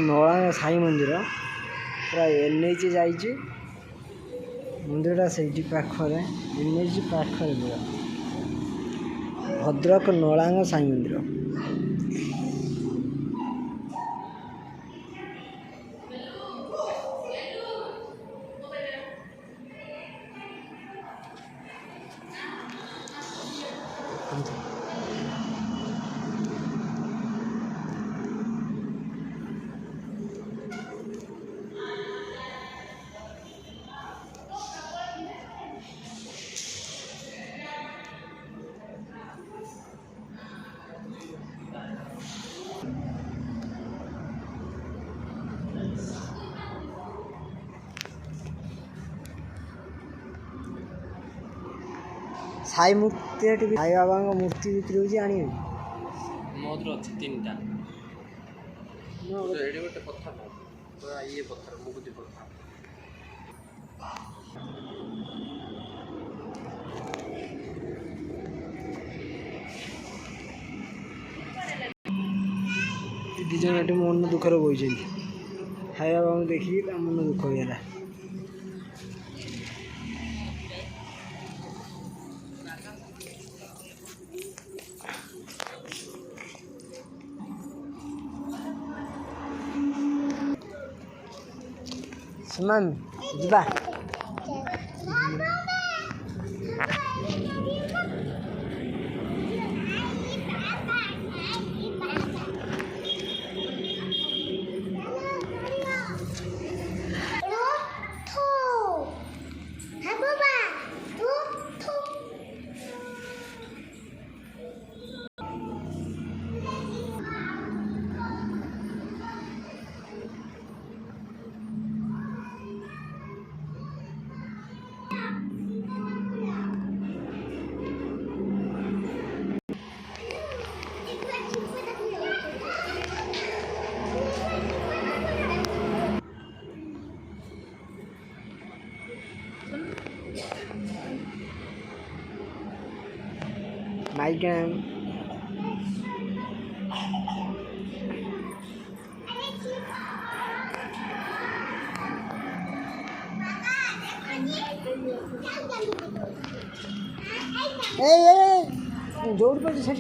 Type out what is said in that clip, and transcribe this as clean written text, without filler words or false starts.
ନଳାଙ୍ଗ ସାଇ ମନ୍ଦିର ପୁରା ଏନ୍ଏଚ୍ ଯାଇଛି। ମନ୍ଦିରଟା ସେଇଠି ପାଖରେ, ଏନ୍ଏଚ୍ ପାଖରେ ପୁରା ଭଦ୍ରକ ନଳାଙ୍ଗ ସାଇ ମନ୍ଦିର। ସାଇ ମୂର୍ତ୍ତି ଏଠି ସାଇ ବାବାଙ୍କ ମୂର୍ତ୍ତି ବିକ୍ରି ହେଉଛି, ଆଣିବେ? ମୋର ଅଛି 3ଟା। ଏଠି ଗୋଟେ ପଥର ପୁରା ଇଏ ପଥର ମୁଗୁତି ପଥର। ଦି ଜଣ ଏଠି ମନ ଦୁଃଖରେ ବଇଛନ୍ତି। ସାଇ ବାବାଙ୍କୁ ଦେଖିକି ତା ମନ ଦୁଃଖ ହେଇଗଲା। ସେମାନେ ଯିବା। माइक जोड़ पर चढ़